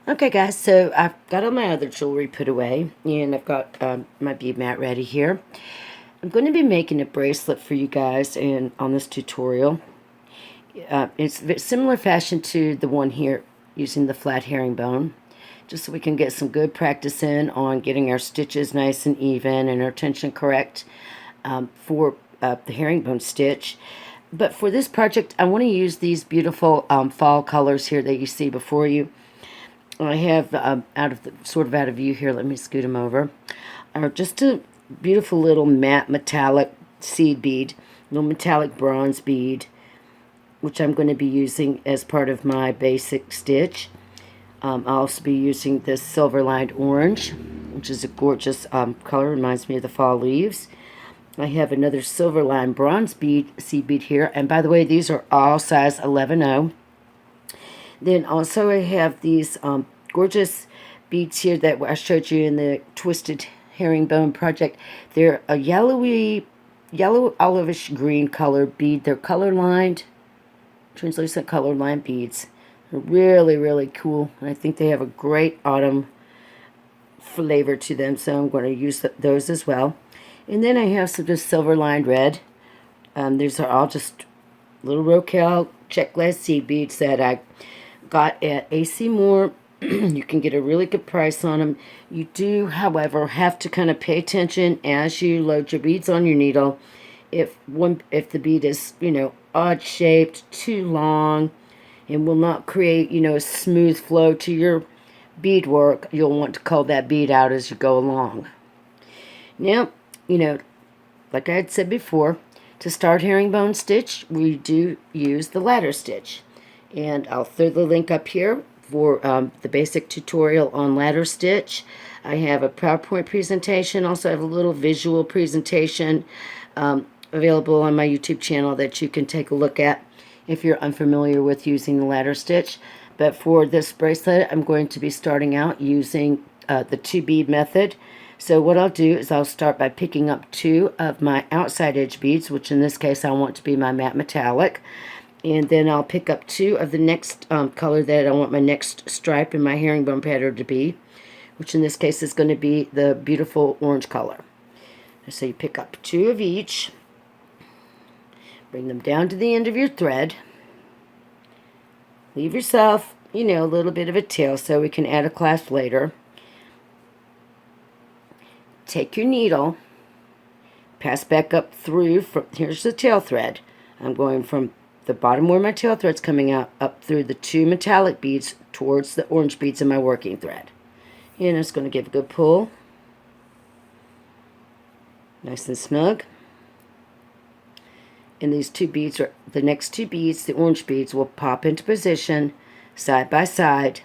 Okay guys, so I've got all my other jewelry put away, and I've got my bead mat ready here. I'm going to be making a bracelet for you guys and on this tutorial. It's a similar fashion to the one here using the flat herringbone, just so we can get some good practice in on getting our stitches nice and even and our tension correct for the herringbone stitch. But for this project, I want to use these beautiful fall colors here that you see before you. I have out of view here. Let me scoot them over. Just a beautiful little matte metallic seed bead, little metallic bronze bead, which I'm going to be using as part of my basic stitch. I'll also be using this silver lined orange, which is a gorgeous color. Reminds me of the fall leaves. I have another silver lined bronze bead, seed bead here, and by the way, these are all size 11/0. Then also I have these gorgeous beads here that I showed you in the Twisted Herringbone project. They're a yellow olivish green color bead. They're color lined, translucent color lined beads. They're really, really cool. And I think they have a great autumn flavor to them, so I'm going to use those as well. And then I have some just silver lined red. These are all just little Rocal check glass seed beads that I got at AC Moore. You can get a really good price on them. You do, however, have to kind of pay attention as you load your beads on your needle. If the bead is, odd shaped, too long, and will not create, a smooth flow to your bead work, you'll want to cull that bead out as you go along. Now, like I had said before, to start herringbone stitch, we do use the ladder stitch. And I'll throw the link up here for the basic tutorial on ladder stitch. I have a PowerPoint presentation. Also have a little visual presentation available on my YouTube channel that you can take a look at if you're unfamiliar with using the ladder stitch. But for this bracelet, I'm going to be starting out using the 2-bead method. So what I'll do is I'll start by picking up 2 of my outside edge beads, which in this case I want to be my matte metallic. And then I'll pick up 2 of the next color that I want my next stripe in my herringbone pattern to be, which in this case is going to be the beautiful orange color. So you pick up 2 of each, bring them down to the end of your thread, leave yourself, a little bit of a tail so we can add a clasp later. Take your needle, pass back up through, here's the tail thread. I'm going from the bottom where my tail thread's coming out, up through the 2 metallic beads towards the orange beads in my working thread. And it's going to give a good pull. Nice and snug. And these 2 beads, the next 2 beads, the orange beads, will pop into position side by side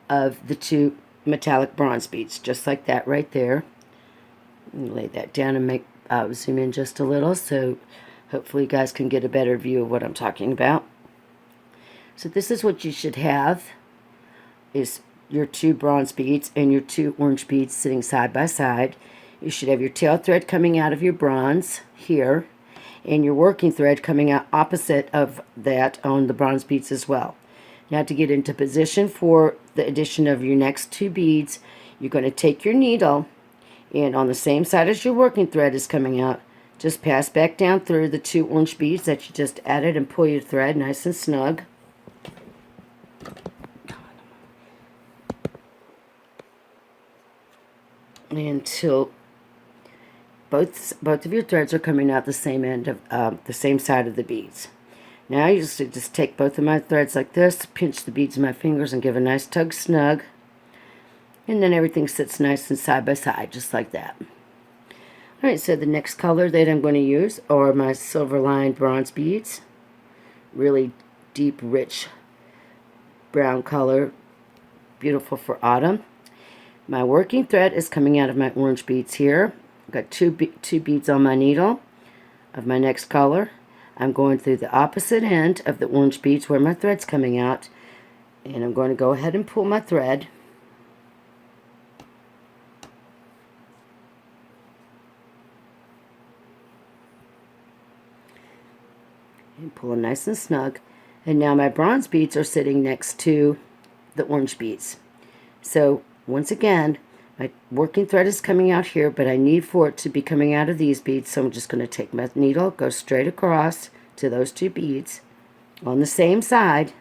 of the 2 metallic bronze beads, just like that right there. Lay that down and zoom in just a little so hopefully you guys can get a better view of what I'm talking about. So this is what you should have, is your 2 bronze beads and your 2 orange beads sitting side by side. You should have your tail thread coming out of your bronze here, and your working thread coming out opposite of that on the bronze beads as well. Now to get into position for the addition of your next 2 beads, you're going to take your needle, and on the same side as your working thread is coming out, just pass back down through the 2 orange beads that you just added and pull your thread nice and snug. Until both of your threads are coming out the same end of the same side of the beads. Now you just take both of my threads like this, pinch the beads in my fingers and give a nice tug snug. And then everything sits nice and side by side, just like that. Alright, so the next color that I'm going to use are my silver lined bronze beads. Really deep, rich brown color, beautiful for autumn. My working thread is coming out of my orange beads here. I've got two beads on my needle of my next color. I'm going through the opposite end of the orange beads where my thread's coming out, and I'm going to go ahead and pull my thread. And pull them nice and snug. And now my bronze beads are sitting next to the orange beads. So once again, my working thread is coming out here, but I need for it to be coming out of these beads, so I'm just going to take my needle, go straight across to those 2 beads on the same side,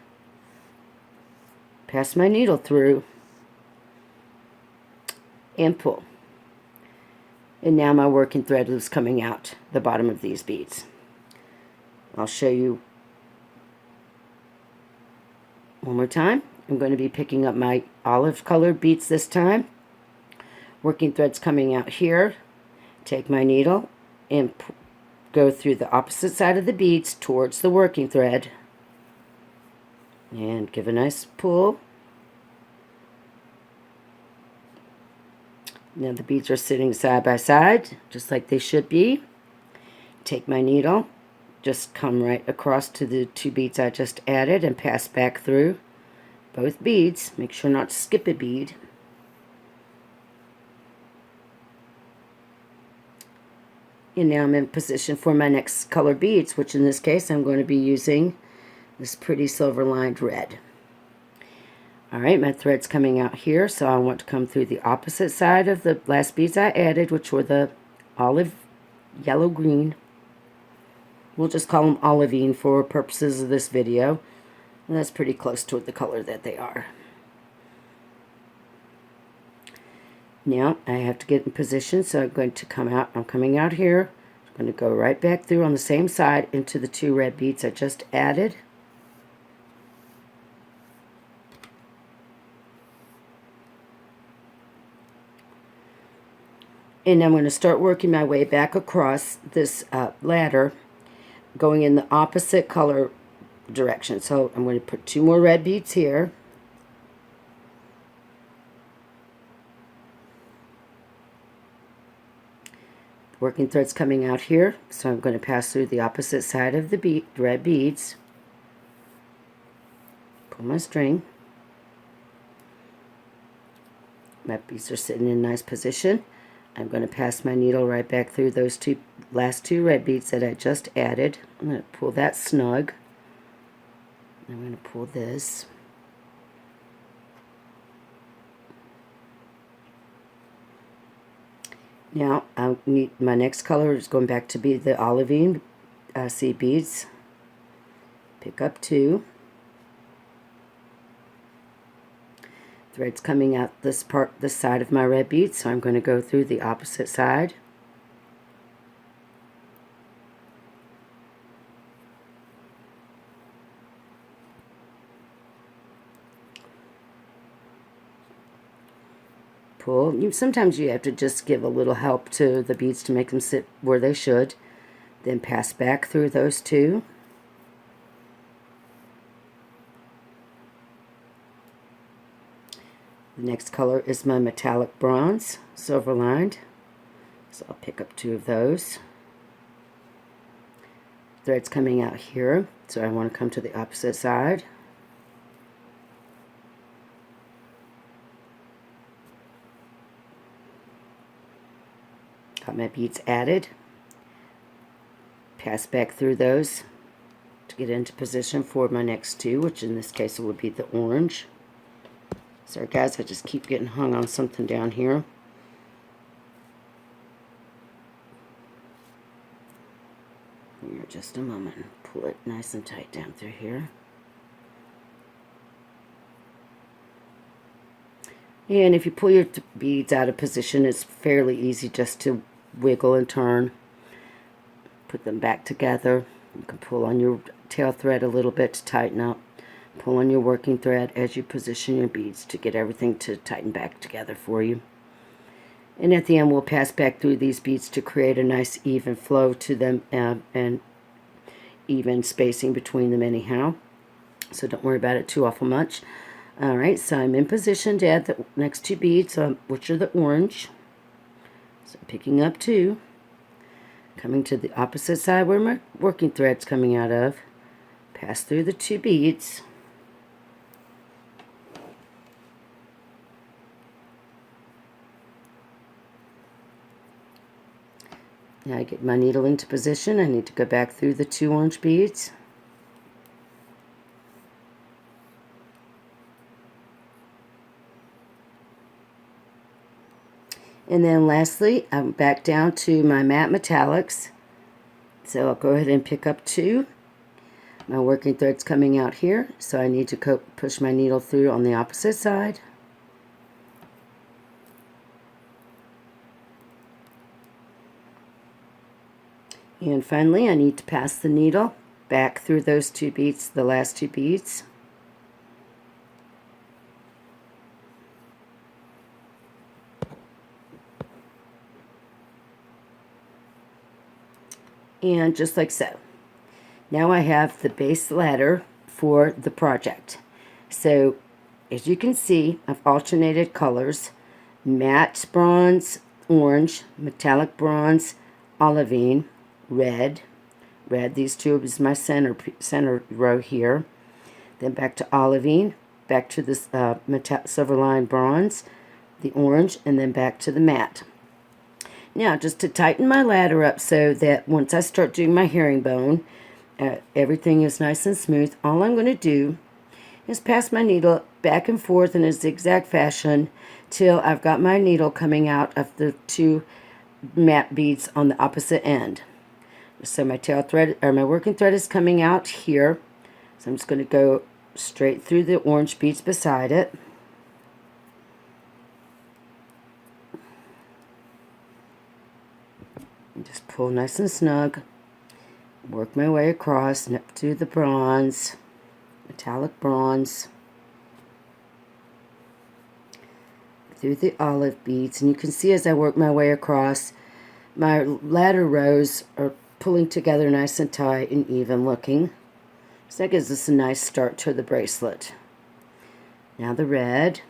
pass my needle through, and pull. And now my working thread is coming out the bottom of these beads. I'll show you one more time. I'm going to be picking up my olive colored beads this time. Working thread's coming out here. Take my needle and go through the opposite side of the beads towards the working thread. And give a nice pull. Now the beads are sitting side by side, just like they should be. Take my needle, just come right across to the 2 beads I just added and pass back through both beads. Make sure not to skip a bead. And now I'm in position for my next color beads, which in this case I'm going to be using this pretty silver lined red. Alright, my thread's coming out here, so I want to come through the opposite side of the last beads I added, which were the olive yellow green. We'll just call them olivine for purposes of this video. And that's pretty close to the color that they are. Now I have to get in position, so I'm going to come out. I'm coming out here. I'm going to go right back through on the same side into the 2 red beads I just added. And I'm going to start working my way back across this ladder, going in the opposite color direction. So I'm going to put 2 more red beads here. Working thread's coming out here, so I'm going to pass through the opposite side of the red beads. Pull my string. My beads are sitting in a nice position. I'm going to pass my needle right back through those last 2 red beads that I just added. I'm going to pull that snug. I'm going to pull this. Now, my next color is going back to be the olivine seed beads. Pick up 2. Thread's coming out this side of my red bead, so I'm going to go through the opposite side. Pull. Sometimes you have to just give a little help to the beads to make them sit where they should. Then pass back through those 2. The next color is my metallic bronze, silver lined. So I'll pick up 2 of those. Thread's coming out here, so I want to come to the opposite side. Got my beads added. Pass back through those to get into position for my next 2, which in this case would be the orange. Sorry guys, I just keep getting hung on something down here. Here, just a moment. Pull it nice and tight down through here. And if you pull your beads out of position, it's fairly easy just to wiggle and turn. Put them back together. You can pull on your tail thread a little bit to tighten up. Pull on your working thread as you position your beads to get everything to tighten back together for you. And at the end, we'll pass back through these beads to create a nice even flow to them and even spacing between them anyhow. So don't worry about it too awful much. Alright, so I'm in position to add the next 2 beads, which are the orange. So I'm picking up 2. Coming to the opposite side where my working thread's coming out of. Pass through the 2 beads. Now I get my needle into position. I need to go back through the 2 orange beads. And then lastly, I'm back down to my matte metallics. So I'll go ahead and pick up 2. My working thread's coming out here, so I need to push my needle through on the opposite side. And finally, I need to pass the needle back through those 2 beads, the last 2 beads. And just like so. Now I have the base ladder for the project. So as you can see, I've alternated colors: matte bronze, orange, metallic bronze, olivine, red. These 2 is my center row here. Then back to olivine, back to this silver line bronze, the orange, and then back to the matte. Now, just to tighten my ladder up so that once I start doing my herringbone, everything is nice and smooth, all I'm going to do is pass my needle back and forth in a zigzag fashion till I've got my needle coming out of the 2 matte beads on the opposite end. So my tail thread, or my working thread, is coming out here. So I'm just going to go straight through the orange beads beside it. And just pull nice and snug. Work my way across up to the bronze, metallic bronze, through the olive beads. And you can see as I work my way across, my ladder rows are pulling together nice and tight and even looking. So that gives us a nice start to the bracelet. Now the red.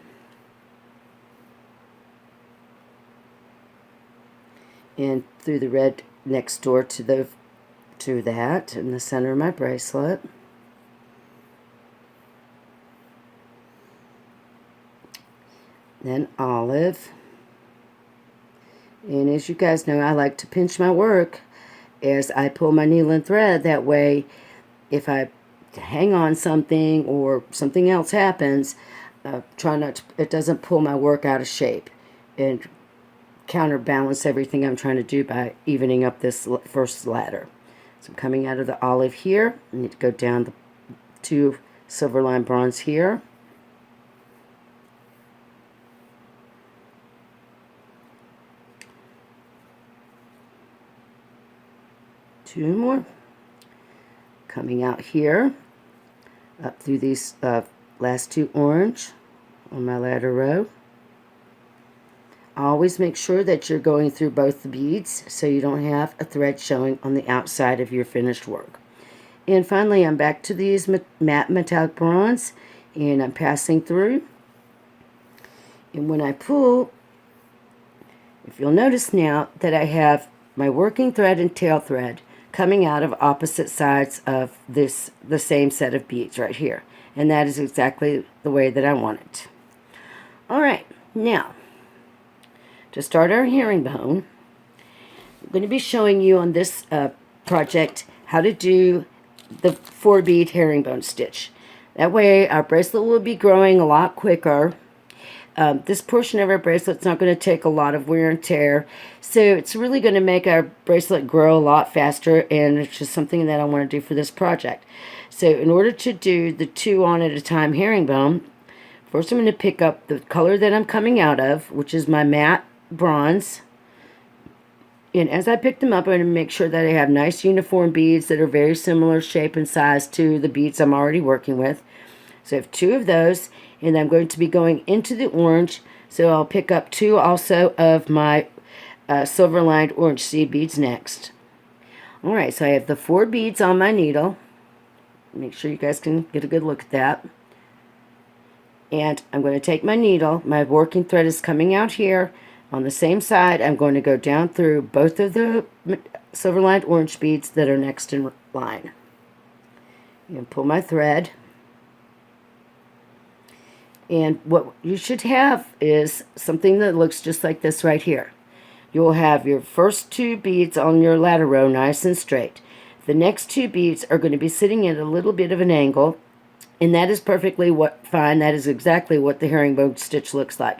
And through the red next door to that in the center of my bracelet. Then olive. And as you guys know, I like to pinch my work as I pull my needle and thread. That way, if I hang on something or something else happens, try not to, it doesn't pull my work out of shape and counterbalance everything I'm trying to do by evening up this first ladder. So I'm coming out of the olive here. I need to go down the 2 silver line bronze here. Two more. Coming out here, up through these last 2 orange on my ladder row. Always make sure that you're going through both the beads so you don't have a thread showing on the outside of your finished work. And finally, I'm back to these matte metallic bronze, and I'm passing through. And when I pull, if you'll notice now that I have my working thread and tail thread coming out of opposite sides of the same set of beads right here. And that is exactly the way that I want it. Alright, now, to start our herringbone, I'm going to be showing you on this project how to do the 4-bead herringbone stitch. That way our bracelet will be growing a lot quicker. This portion of our bracelet's not going to take a lot of wear and tear, so it's really going to make our bracelet grow a lot faster, and it's just something that I want to do for this project. So in order to do the 2 on at a time herringbone, first I'm going to pick up the color that I'm coming out of, which is my matte bronze. And as I pick them up, I'm going to make sure that I have nice uniform beads that are very similar shape and size to the beads I'm already working with. So I have 2 of those, and I'm going to be going into the orange, so I'll pick up 2 also of my silver lined orange seed beads next. Alright, so I have the 4 beads on my needle. Make sure you guys can get a good look at that. And I'm going to take my needle, my working thread is coming out here. On the same side, I'm going to go down through both of the silver lined orange beads that are next in line. And pull my thread. And what you should have is something that looks just like this right here. You'll have your first 2 beads on your ladder row nice and straight. The next 2 beads are going to be sitting at a little bit of an angle, And that is perfectly fine. That is exactly what the herringbone stitch looks like.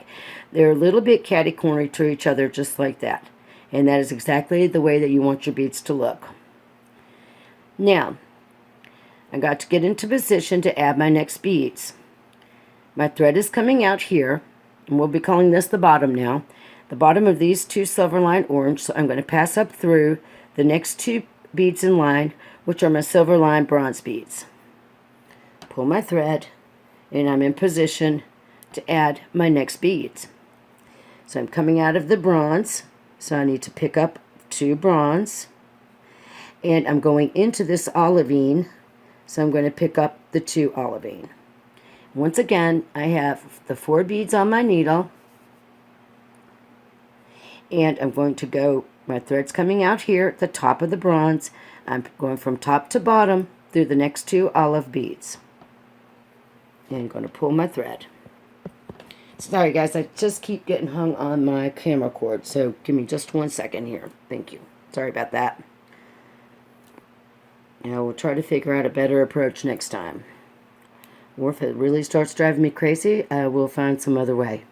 They're a little bit catty-cornery to each other, just like that. And that is exactly the way that you want your beads to look. Now, I got to get into position to add my next beads. My thread is coming out here, and we'll be calling this the bottom now. The bottom of these two silver lined orange, so I'm going to pass up through the next two beads in line, which are my silver lined bronze beads. Pull my thread, and I'm in position to add my next beads. So I'm coming out of the bronze, so I need to pick up two bronze, and I'm going into this olivine, so I'm going to pick up the two olivine. Once again, I have the 4 beads on my needle, and I'm going to go, my thread's coming out here at the top of the bronze. I'm going from top to bottom through the next 2 olive beads. And I'm going to pull my thread. Sorry guys, I just keep getting hung on my camera cord, so give me just 1 second here. Thank you. Sorry about that. Now we'll try to figure out a better approach next time. Or if it really starts driving me crazy, I will find some other way.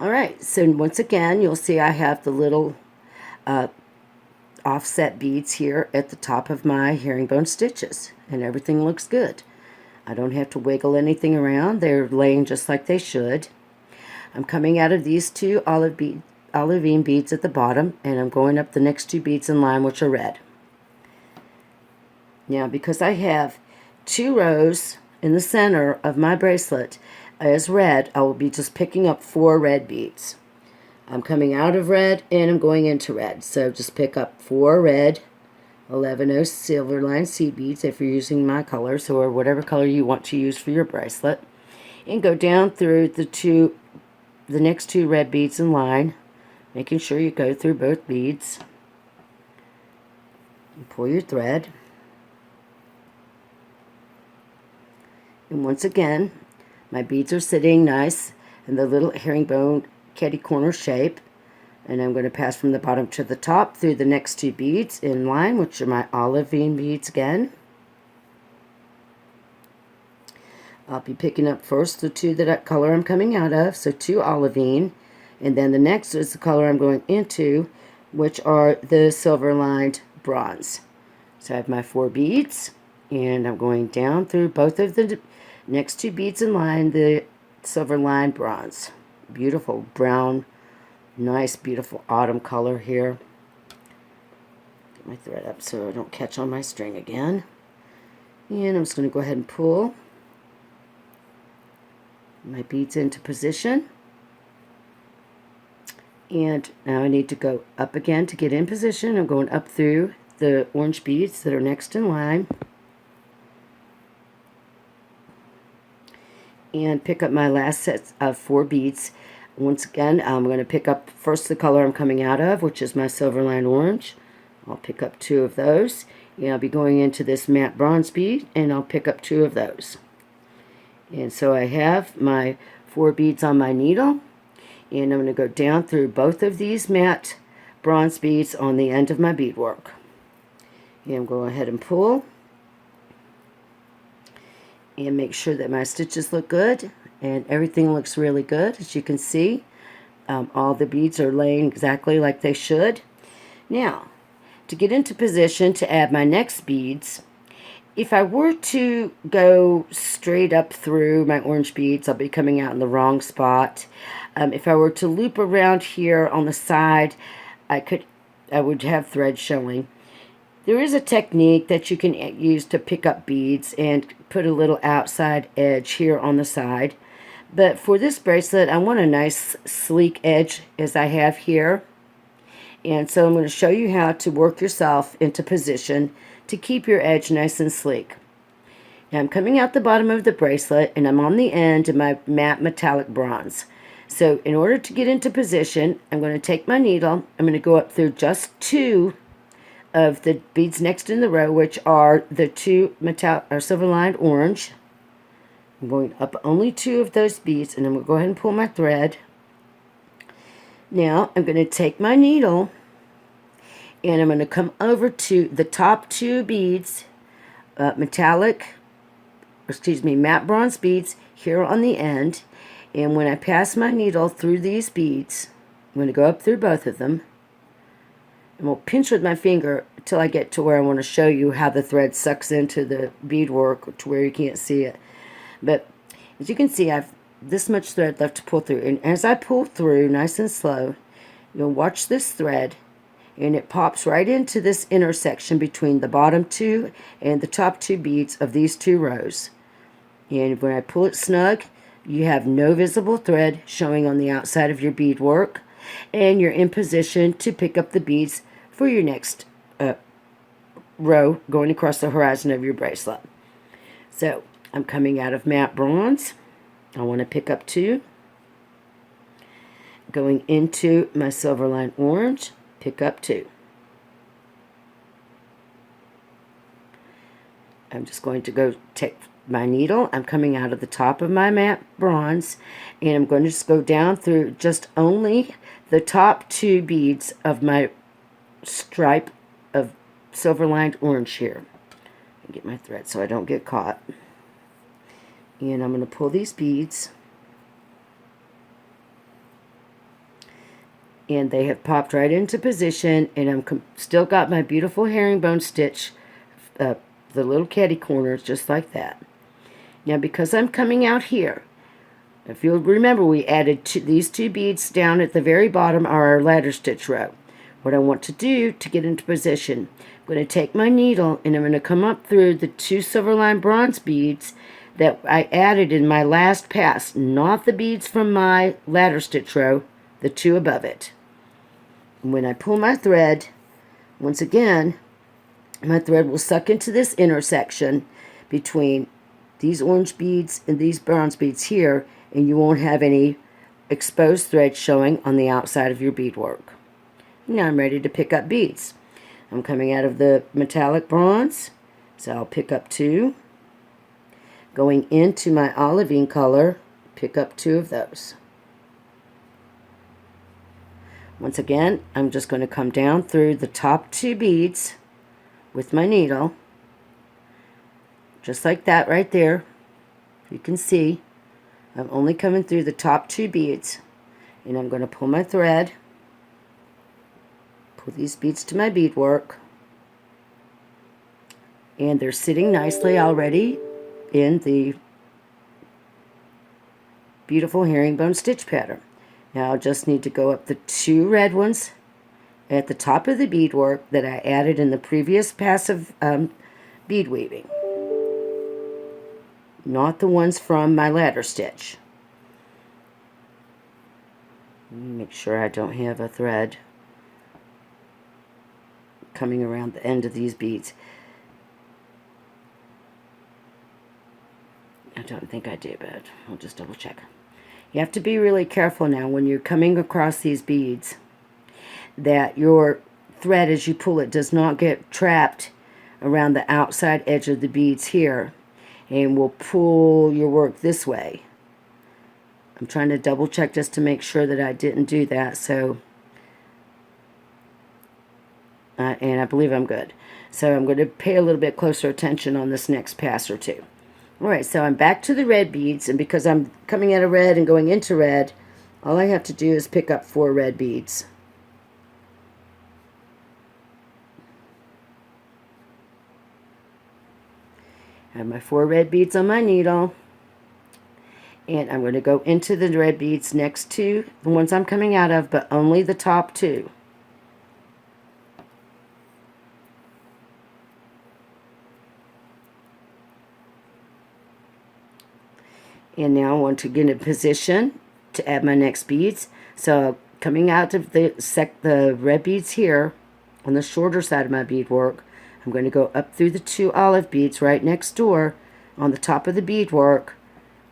Alright, so once again, you'll see I have the little offset beads here at the top of my herringbone stitches. And everything looks good. I don't have to wiggle anything around. They're laying just like they should. I'm coming out of these 2 olivine beads at the bottom, and I'm going up the next 2 beads in line, which are red. Now, because I have 2 rows in the center of my bracelet as red, I will be just picking up 4 red beads. I'm coming out of red and I'm going into red. So just pick up 4 red 11/0 silver line seed beads if you're using my colors or whatever color you want to use for your bracelet. And go down through the next 2 red beads in line, making sure you go through both beads. And pull your thread. And once again, my beads are sitting nice in the little herringbone catty corner shape. And I'm going to pass from the bottom to the top through the next 2 beads in line, which are my olivine beads again. I'll be picking up first the 2 that color I'm coming out of, so 2 olivine. And then the next is the color I'm going into, which are the silver lined bronze. So I have my 4 beads, and I'm going down through both of the next 2 beads in line, the silver lined bronze. Beautiful brown, nice, beautiful autumn color here. Get my thread up so I don't catch on my string again. And I'm just going to go ahead and pull my beads into position. And now I need to go up again to get in position. I'm going up through the orange beads that are next in line. And pick up my last set of 4 beads. Once again, I'm going to pick up first the color I'm coming out of, which is my silver line orange. I'll pick up 2 of those. And I'll be going into this matte bronze bead, and I'll pick up 2 of those. And so I have my 4 beads on my needle, and I'm going to go down through both of these matte bronze beads on the end of my beadwork. And I'm going to go ahead and pull. And make sure that my stitches look good and everything looks really good. As you can see, all the beads are laying exactly like they should. Now, to get into position to add my next beads, if I were to go straight up through my orange beads, I'll be coming out in the wrong spot. If I were to loop around here on the side, I would have thread showing. There is a technique that you can use to pick up beads and put a little outside edge here on the side. But for this bracelet, I want a nice sleek edge as I have here. And so I'm going to show you how to work yourself into position to keep your edge nice and sleek. Now I'm coming out the bottom of the bracelet, and I'm on the end of my matte metallic bronze. So in order to get into position, I'm going to take my needle. I'm going to go up through just 2 of the beads next in the row, which are the 2 silver lined orange. I'm going up only 2 of those beads, and I'm going to go ahead and pull my thread. Now I'm going to take my needle, and I'm going to come over to the top 2 beads, metallic matte bronze beads here on the end. And when I pass my needle through these beads, I'm going to go up through both of them. And we'll pinch with my finger until I get to where I want to show you how the thread sucks into the beadwork to where you can't see it. But as you can see, I've this much thread left to pull through. And as I pull through, nice and slow, you'll watch this thread, and it pops right into this intersection between the bottom two and the top two beads of these two rows. And when I pull it snug, you have no visible thread showing on the outside of your beadwork, and you're in position to pick up the beads for your next row going across the horizon of your bracelet. So I'm coming out of matte bronze. I want to pick up 2. Going into my Silverline orange, pick up 2. I'm just going to go take my needle. I'm coming out of the top of my matte bronze, and I'm going to just go down through just only the top 2 beads of my stripe of silver-lined orange here. Get my thread so I don't get caught. And I'm going to pull these beads, and they have popped right into position, and I'm still got my beautiful herringbone stitch, the little catty corners just like that. Now because I'm coming out here, if you'll remember, we added these 2 beads down at the very bottom are our ladder stitch row. What I want to do to get into position, I'm going to take my needle and I'm going to come up through the 2 Silverline bronze beads that I added in my last pass, not the beads from my ladder stitch row, the 2 above it. And when I pull my thread, once again, my thread will suck into this intersection between these orange beads and these bronze beads here, and you won't have any exposed thread showing on the outside of your beadwork. Now I'm ready to pick up beads. I'm coming out of the metallic bronze, so I'll pick up 2. Going into my olivine color, pick up 2 of those. Once again, I'm just going to come down through the top 2 beads with my needle, just like that right there. You can see I'm only coming through the top 2 beads, and I'm going to pull my thread, pull these beads to my beadwork, and they're sitting nicely already in the beautiful herringbone stitch pattern. Now I'll just need to go up the 2 red ones at the top of the beadwork that I added in the previous pass of bead weaving, not the ones from my ladder stitch. Make sure I don't have a thread coming around the end of these beads. I don't think I do, but I'll just double check. You have to be really careful now when you're coming across these beads that your thread, as you pull it, does not get trapped around the outside edge of the beads here and will pull your work this way. I'm trying to double check just to make sure that I didn't do that, so and I believe I'm good. So I'm going to pay a little bit closer attention on this next pass or 2. Alright, so I'm back to the red beads, and because I'm coming out of red and going into red, all I have to do is pick up 4 red beads. I have my 4 red beads on my needle, and I'm going to go into the red beads next to the ones I'm coming out of, but only the top 2. And now I want to get in position to add my next beads. So coming out of the red beads here on the shorter side of my beadwork, I'm going to go up through the 2 olive beads right next door on the top of the beadwork,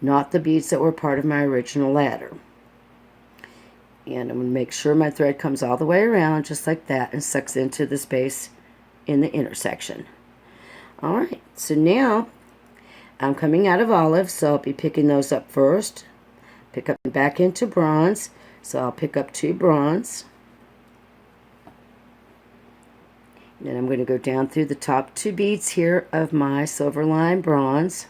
not the beads that were part of my original ladder. And I'm going to make sure my thread comes all the way around just like that and sucks into the space in the intersection. Alright, so now I'm coming out of olive, so I'll be picking those up first. Pick up back into bronze, so I'll pick up 2 bronze. Then I'm going to go down through the top 2 beads here of my Silverline bronze.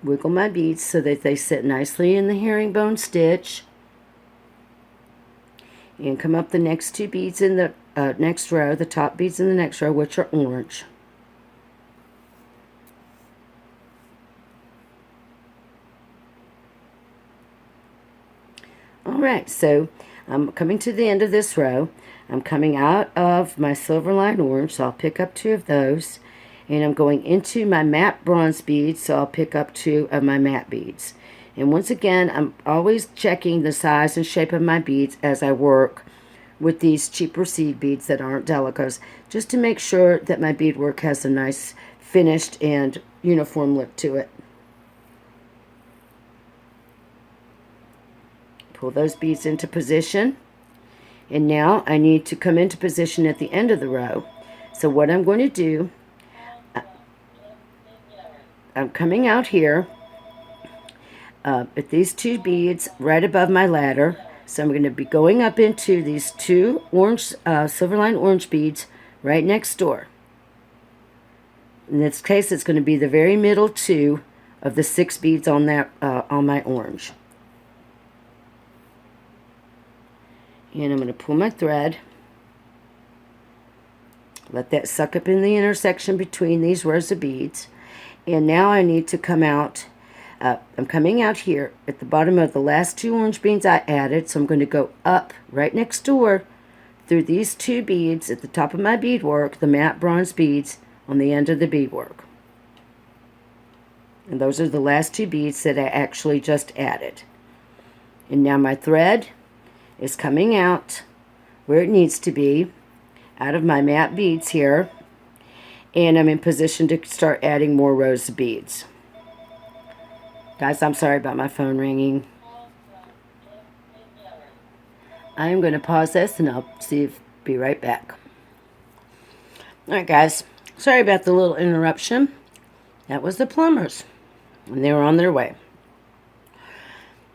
wiggle my beads so that they sit nicely in the herringbone stitch, and come up the next two beads in the next row, the top beads in the next row, which are orange. Alright, so I'm coming to the end of this row. I'm coming out of my silver line orange, so I'll pick up two of those. And I'm going into my matte bronze beads, so I'll pick up two of my matte beads. And once again, I'm always checking the size and shape of my beads as I work with these cheaper seed beads that aren't delicos, just to make sure that my beadwork has a nice finished and uniform look to it. Pull those beads into position, and now I need to come into position at the end of the row. So what I'm going to do, I'm coming out here at these two beads right above my ladder. So I'm going to be going up into these two orange silver line orange beads right next door. In this case, it's going to be the very middle two of the 6 beads on that on my orange. And I'm going to pull my thread, let that suck up in the intersection between these rows of beads, and now I need to come out. I'm coming out here at the bottom of the last 2 orange beads I added, so I'm going to go up right next door through these 2 beads at the top of my beadwork, the matte bronze beads on the end of the beadwork. And those are the last 2 beads that I actually just added. And now my thread is coming out where it needs to be, out of my matte beads here, and I'm in position to start adding more rows of beads. Guys, I'm sorry about my phone ringing. I am going to pause this and I'll be right back. Alright guys, sorry about the little interruption. That was the plumbers, and they were on their way.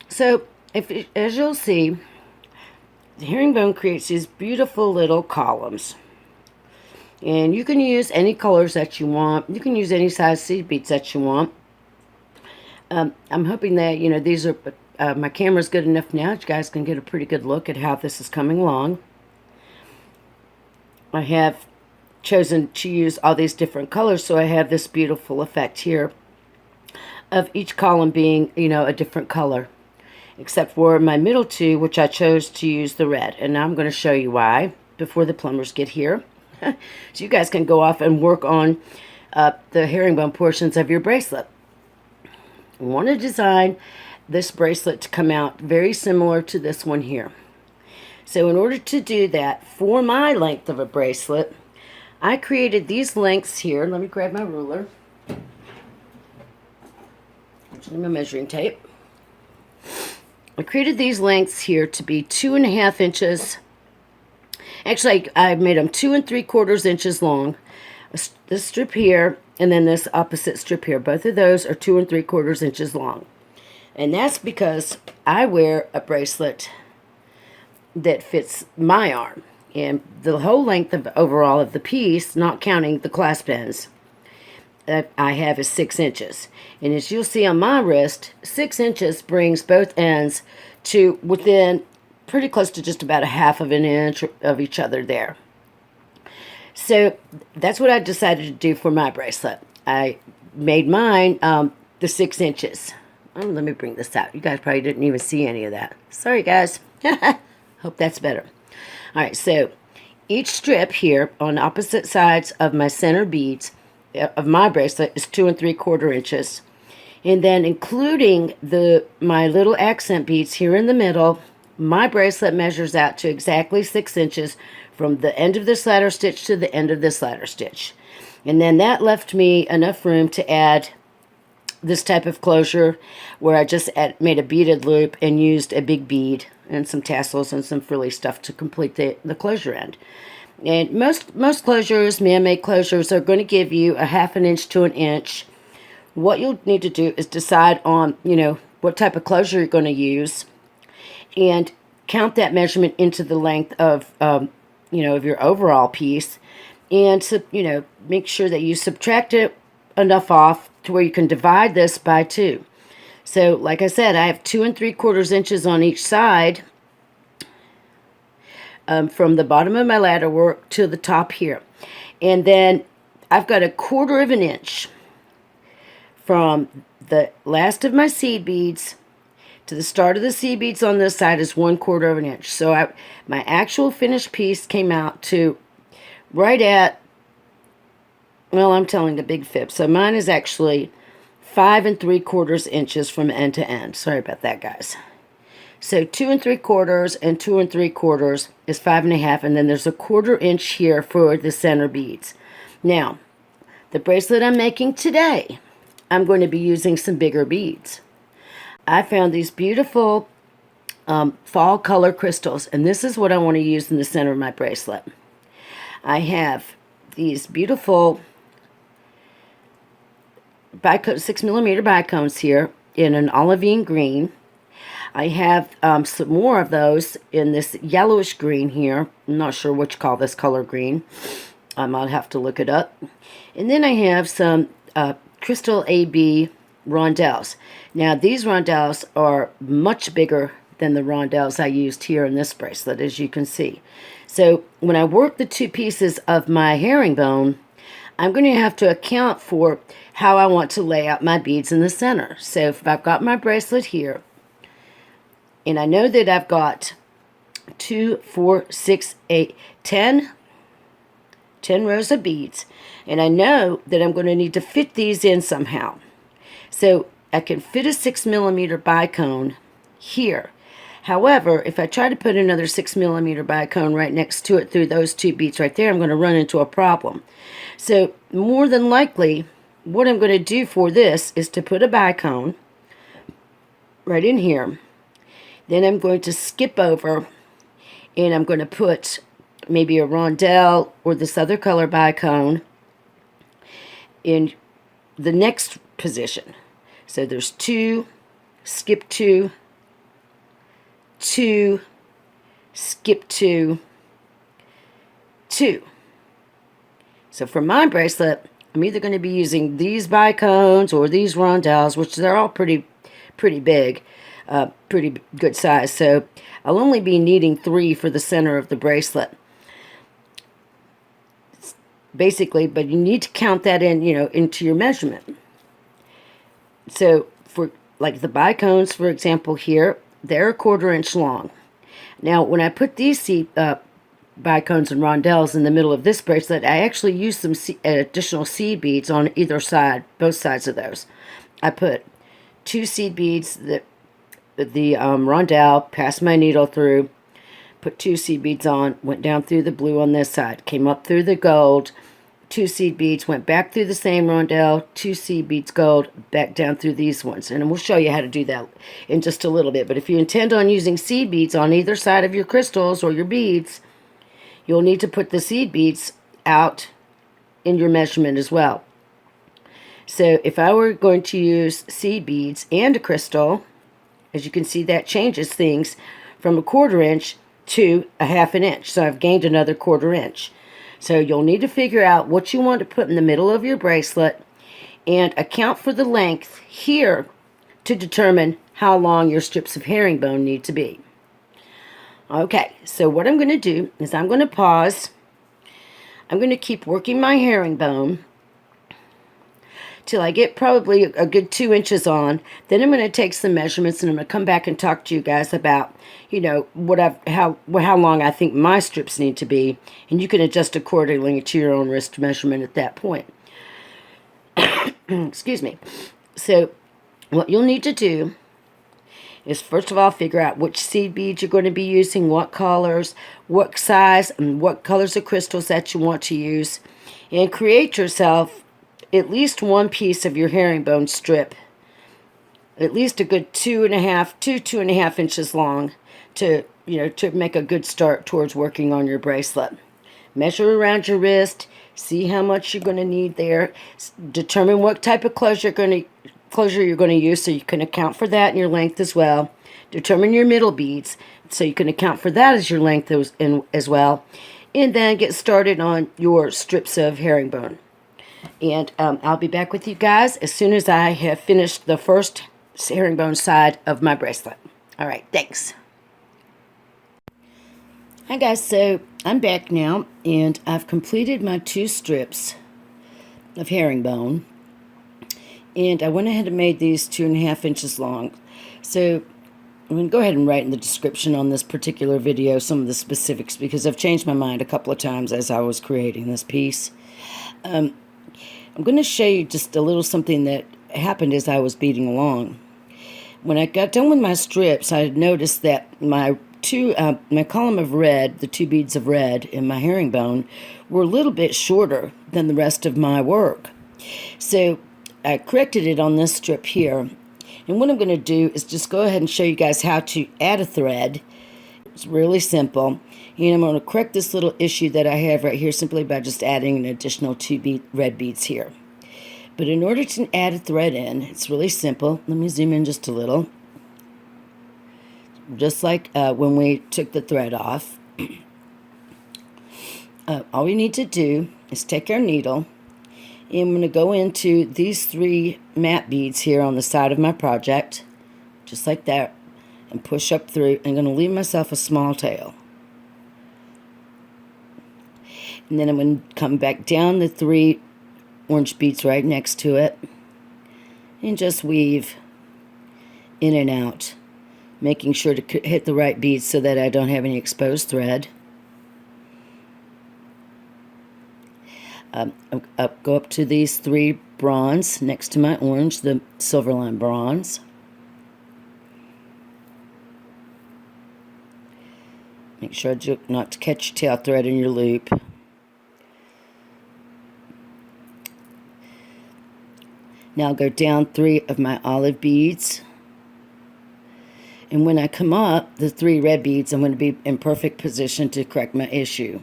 So, as you'll see, the herringbone creates these beautiful little columns. And you can use any colors that you want. You can use any size seed beads that you want. I'm hoping that, these are, my camera's good enough now that you guys can get a pretty good look at how this is coming along. I have chosen to use all these different colors, so I have this beautiful effect here of each column being, a different color. Except for my middle 2, which I chose to use the red. And now I'm going to show you why before the plumbers get here. So you guys can go off and work on the herringbone portions of your bracelet. I want to design this bracelet to come out very similar to this one here. So in order to do that, for my length of a bracelet, I created these lengths here. Let me grab my ruler. Actually, my measuring tape. I created these lengths here to be 2.5 inches. Actually, I made them 2 3/4 inches long. This strip here, and then this opposite strip here. Both of those are 2 3/4 inches long. And that's because I wear a bracelet that fits my arm. And the whole length of overall of the piece, not counting the clasp ends, that I have is 6 inches. And as you'll see on my wrist, 6 inches brings both ends to within pretty close to just about 1/2 of an inch of each other there. So that's what I decided to do for my bracelet. I made mine the 6 inches. Oh, let me bring this out. You guys probably didn't even see any of that. Sorry guys. Hope that's better. Alright, so each strip here on opposite sides of my center beads of my bracelet is 2 3/4 inches. And then including my little accent beads here in the middle, my bracelet measures out to exactly 6 inches from the end of this ladder stitch to the end of this ladder stitch. And then that left me enough room to add this type of closure where I just made a beaded loop and used a big bead and some tassels and some frilly stuff to complete the closure end. And most closures, man-made closures, are going to give you 1/2 inch to 1 inch. What you'll need to do is decide on, what type of closure you're going to use, and count that measurement into the length of, of your overall piece, and make sure that you subtract it enough off to where you can divide this by 2. So like I said, I have 2 3/4 inches on each side, from the bottom of my ladder work to the top here. And then I've got 1/4 inch from the last of my seed beads to the start of the seed beads on this side is 1/4 inch. So my actual finished piece came out to right at, well, I'm telling the big fib. So mine is actually 5 3/4 inches from end to end. Sorry about that, guys. So 2 3/4 and 2 3/4 is 5 1/2, and then there's 1/4 inch here for the center beads. Now, the bracelet I'm making today, I'm going to be using some bigger beads. I found these beautiful fall color crystals, and this is what I want to use in the center of my bracelet. I have these beautiful 6mm bicones here in an olivine green. I have some more of those in this yellowish green here. I'm not sure what you call this color green. I'll have to look it up. And then I have some Crystal AB rondelles. Now these rondelles are much bigger than the rondelles I used here in this bracelet, as you can see. So when I work the 2 pieces of my herringbone, I'm going to have to account for how I want to lay out my beads in the center. So if I've got my bracelet here, and I know that I've got 2, 4, 6, 8, 10 rows of beads, and I know that I'm going to need to fit these in somehow. So I can fit a 6mm bicone here. However, if I try to put another 6mm bicone right next to it through those 2 beads right there, I'm going to run into a problem. So more than likely, what I'm going to do for this is to put a bicone right in here. Then I'm going to skip over, and I'm going to put maybe a rondelle or this other color bicone in the next position. So there's 2, skip 2, 2, skip 2, 2. So for my bracelet, I'm either going to be using these bicones or these rondelles, which they're all pretty big, pretty good size. So I'll only be needing 3 for the center of the bracelet, basically. But you need to count that in, into your measurement. So for like the bicones, for example, here, they're 1/4 inch long. Now, when I put these bicones and rondelles in the middle of this bracelet, I actually used some additional seed beads on either side, both sides of those. I put 2 seed beads, the rondelle, passed my needle through, put 2 seed beads on, went down through the blue on this side, came up through the gold, 2 seed beads, went back through the same rondelle, 2 seed beads gold, back down through these ones. And we'll show you how to do that in just a little bit. But if you intend on using seed beads on either side of your crystals or your beads, you'll need to put the seed beads out in your measurement as well. So if I were going to use seed beads and a crystal, as you can see, that changes things from 1/4 inch to 1/2 inch. So I've gained another 1/4 inch. So you'll need to figure out what you want to put in the middle of your bracelet and account for the length here to determine how long your strips of herringbone need to be. Okay, so what I'm going to do is I'm going to pause. I'm going to keep working my herringbone till I get probably a good 2 inches on. Then I'm going to take some measurements, and I'm going to come back and talk to you guys about, how long I think my strips need to be, and you can adjust accordingly to your own wrist measurement at that point. Excuse me. So what you'll need to do is, first of all, figure out which seed beads you're going to be using, what colors, what size, and what colors of crystals that you want to use, and create yourself at least one piece of your herringbone strip, at least a good 2.5 inches long, to make a good start towards working on your bracelet. Measure around your wrist, see how much you're going to need there, determine what type of closure you're going to use, so you can account for that in your length as well. Determine your middle beads, so you can account for that as your length as well. And then get started on your strips of herringbone. And I'll be back with you guys as soon as I have finished the first herringbone side of my bracelet. All right, thanks. Hi guys, so I'm back now, and I've completed my 2 strips of herringbone, and I went ahead and made these 2.5 inches long. So I'm going to go ahead and write in the description on this particular video some of the specifics, because I've changed my mind a couple of times as I was creating this piece. I'm going to show you just a little something that happened as I was beading along. When I got done with my strips, I noticed that my column of red, the 2 beads of red in my herringbone, were a little bit shorter than the rest of my work. So I corrected it on this strip here. And what I'm going to do is just go ahead and show you guys how to add a thread. It's really simple. And I'm going to correct this little issue that I have right here simply by just adding an additional 2 red beads here. But in order to add a thread in, it's really simple. Let me zoom in just a little. Just like when we took the thread off. All we need to do is take our needle, and I'm going to go into these 3 matte beads here on the side of my project, just like that, and push up through. I'm going to leave myself a small tail. And then I'm going to come back down the 3 orange beads right next to it, and just weave in and out, making sure to hit the right beads so that I don't have any exposed thread. Go up to these 3 bronze next to my orange, the silver line bronze. Make sure not to catch your tail thread in your loop. Now I'll go down 3 of my olive beads. And when I come up, the 3 red beads, I'm going to be in perfect position to correct my issue.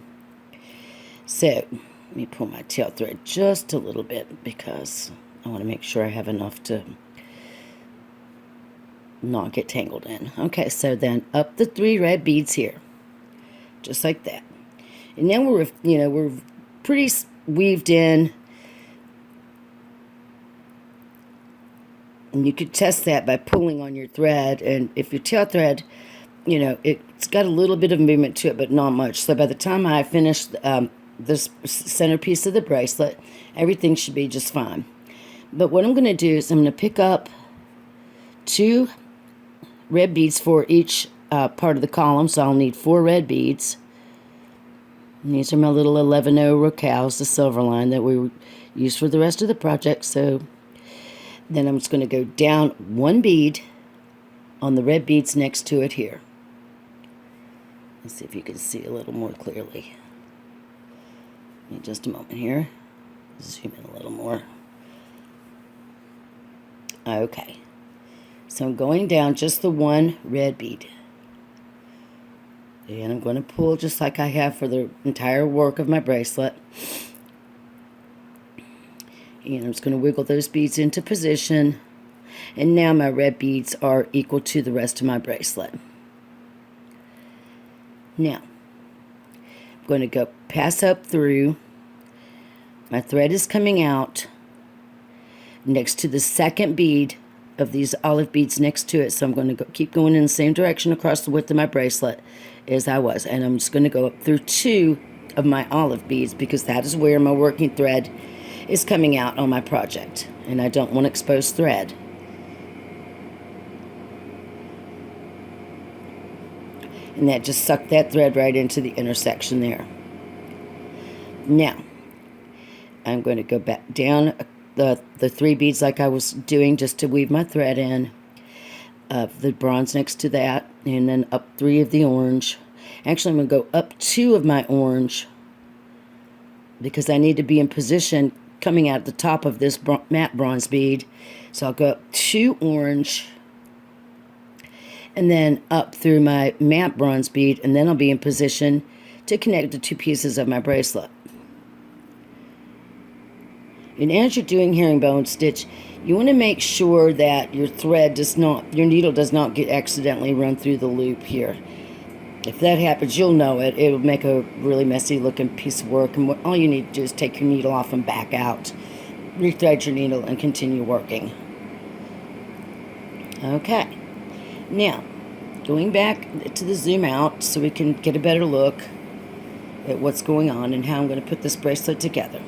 So let me pull my tail thread just a little bit, because I want to make sure I have enough to not get tangled in. Okay, so then up the 3 red beads here, just like that. And then we're pretty weaved in. And you could test that by pulling on your thread, and if your tail thread, it's got a little bit of movement to it, but not much. So by the time I finish this centerpiece of the bracelet, everything should be just fine. But what I'm going to do is I'm going to pick up 2 red beads for each part of the column, so I'll need 4 red beads. And these are my little 11-0 rocales, the silver line that we used for the rest of the project. So then I'm just going to go down 1 bead on the red beads next to it here. Let's see if you can see a little more clearly. In just a moment here. Zoom in a little more. Okay. So I'm going down just the 1 red bead. And I'm going to pull just like I have for the entire work of my bracelet. And I'm just going to wiggle those beads into position. And now my red beads are equal to the rest of my bracelet. Now, I'm going to go pass up through. My thread is coming out next to the 2nd bead of these olive beads next to it. So I'm going to keep going in the same direction across the width of my bracelet as I was. And I'm just going to go up through 2 of my olive beads, because that is where my working thread is coming out on my project. And I don't want exposed thread. And that just sucked that thread right into the intersection there. Now, I'm going to go back down the 3 beads like I was doing, just to weave my thread in. The bronze next to that, and then up 3 of the orange. Actually, I'm going to go up 2 of my orange, because I need to be in position coming out at the top of this matte bronze bead. So I'll go up 2 orange, and then up through my matte bronze bead, and then I'll be in position to connect the 2 pieces of my bracelet. And as you're doing herringbone stitch, you want to make sure that your needle does not get accidentally run through the loop here. If that happens, you'll know it. It will make a really messy looking piece of work, and all you need to do is take your needle off and back out. rethread your needle and continue working. Okay, now going back to the zoom out so we can get a better look at what's going on and how I'm going to put this bracelet together.